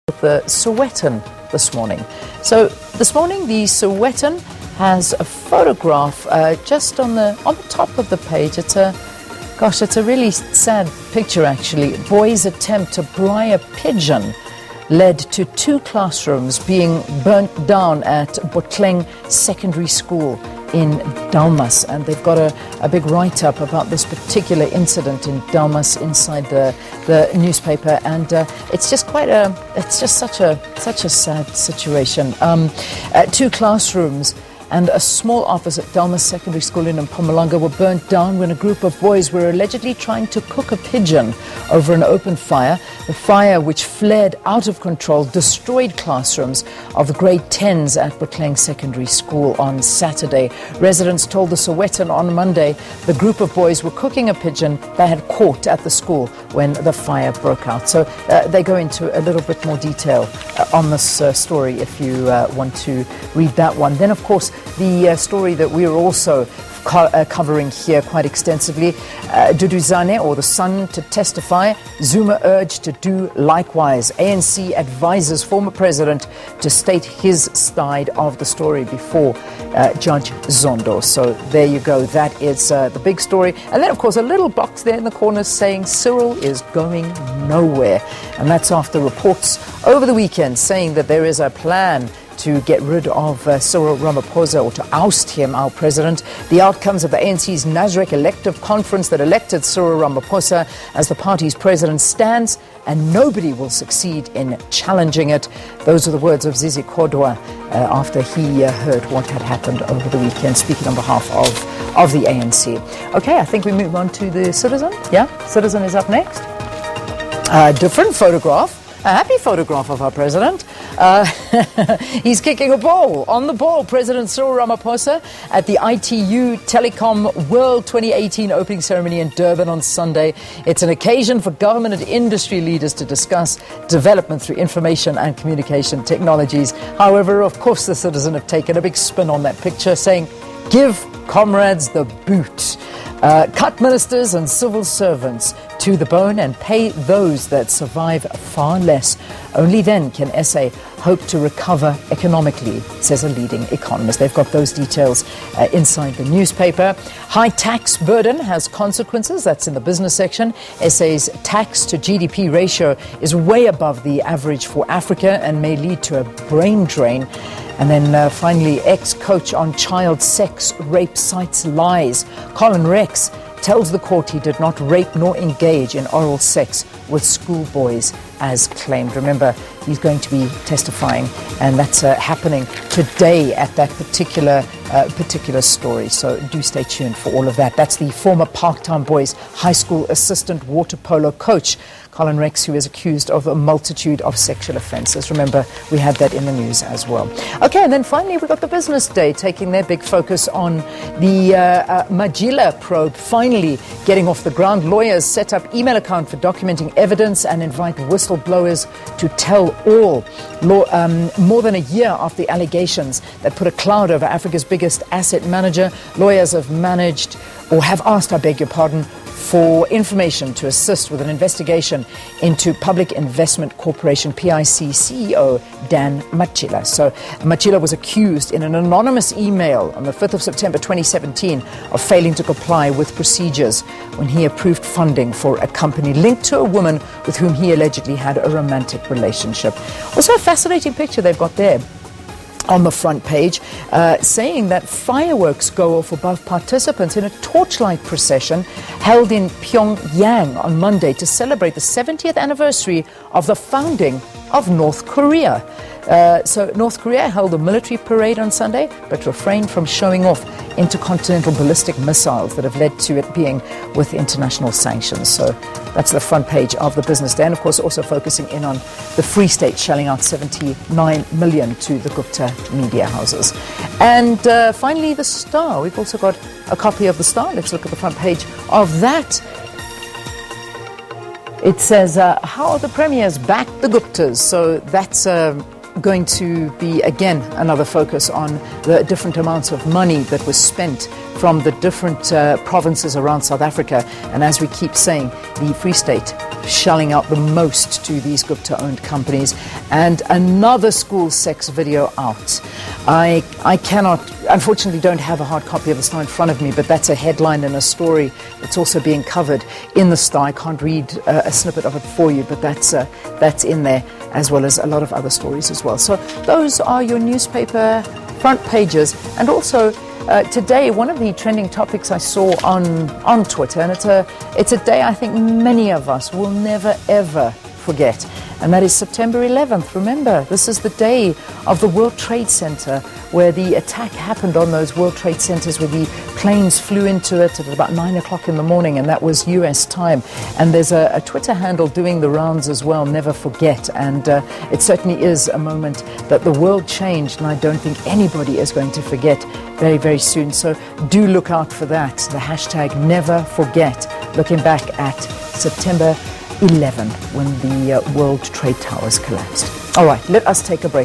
with the Sweatin this morning. So this morning the Sweatin has a photograph just on the top of the page. It's a really sad picture actually. Boys attempt to bry a pigeon led to 2 classrooms being burnt down at Botleng Secondary School in Dalmas, and they've got a big write-up about this particular incident in Dalmas inside the newspaper, and it's just such a sad situation. 2 classrooms and a small office at Dalmas Secondary School in Mpumalanga were burnt down when a group of boys were allegedly trying to cook a pigeon over an open fire. The fire, which flared out of control, destroyed classrooms of the grade 10s at Botleng Secondary School on Saturday. Residents told the Sweatin on Monday the group of boys were cooking a pigeon they had caught at the school when the fire broke out. So they go into a little bit more detail on this story if you want to read that one. Then, of course, the story that we are also covering here quite extensively, Duduzane, or the son, to testify. Zuma urged to do likewise. ANC advises former president to state his side of the story before Judge Zondo. So there you go. That is the big story. And then, of course, a little box there in the corner saying Cyril is going nowhere. And that's after reports over the weekend saying that there is a plan to get rid of Cyril Ramaphosa, or to oust him, our president. The outcomes of the ANC's Nasrec elective conference that elected Cyril Ramaphosa as the party's president stands, and nobody will succeed in challenging it. Those are the words of Zizi Kodwa after he heard what had happened over the weekend, speaking on behalf of the ANC. Okay, I think we move on to the Citizen. Yeah, Citizen is up next. Different photograph. A happy photograph of our president. He's kicking a ball. On the ball, President Cyril Ramaphosa at the ITU Telecom World 2018 opening ceremony in Durban on Sunday. It's an occasion for government and industry leaders to discuss development through information and communication technologies. However, of course, the Citizen have taken a big spin on that picture, saying, "Give comrades the boot. Cut ministers and civil servants to the bone and pay those that survive far less. Only then can SA hope to recover economically," says a leading economist. They've got those details inside the newspaper. High tax burden has consequences. That's in the business section. SA's tax to GDP ratio is way above the average for Africa and may lead to a brain drain. And then finally, ex-coach on child sex rape cites lies. Colin Rex tells the court he did not rape nor engage in oral sex with schoolboys as claimed. Remember, he's going to be testifying, and that's happening today at that particular story. So do stay tuned for all of that. That's the former Parktown Boys high school assistant water polo coach, Colin Rex, who is accused of a multitude of sexual offences. Remember, we had that in the news as well. Okay, and then finally we've got the Business Day taking their big focus on the Majila probe finally getting off the ground. Lawyers set up email account for documenting evidence and invite whistleblowers to tell all. More than a year after the allegations that put a cloud over Africa's biggest asset manager, lawyers have asked, for information to assist with an investigation into Public Investment Corporation PIC CEO Dan Machila. So Machila was accused in an anonymous email on the 5th of September 2017 of failing to comply with procedures when he approved funding for a company linked to a woman with whom he allegedly had a romantic relationship. Also a fascinating picture they've got there on the front page, saying that fireworks go off above participants in a torchlight procession held in Pyongyang on Monday to celebrate the 70th anniversary of the founding of North Korea. So North Korea held a military parade on Sunday, but refrained from showing off intercontinental ballistic missiles that have led to it being with international sanctions. So that's the front page of the Business Day. And of course, also focusing in on the Free State shelling out 79 million to the Gupta media houses. And finally, the Star. We've also got a copy of the Star. Let's look at the front page of that. It says, how the Premiers backed the Guptas. So that's going to be, again, another focus on the different amounts of money that was spent from the different provinces around South Africa. And as we keep saying, the Free State shelling out the most to these Gupta-owned companies. And another school sex video out. I cannot, unfortunately don't have a hard copy of the Star in front of me, but that's a headline in a story that's also being covered in the Star. I can't read a snippet of it for you, but that's in there, as well as a lot of other stories as well. So those are your newspaper front pages. And also today, one of the trending topics I saw on Twitter, and it's a day I think many of us will never ever forget, and that is September 11th. Remember, this is the day of the World Trade Center, where the attack happened on those World Trade Centers, where the planes flew into it at about 9 o'clock in the morning, and that was US time. And there's a Twitter handle doing the rounds as well, never forget. And it certainly is a moment that the world changed, and I don't think anybody is going to forget very, very soon. So do look out for that, the hashtag never forget, looking back at September 11, when the World Trade Towers collapsed. All right, let us take a break.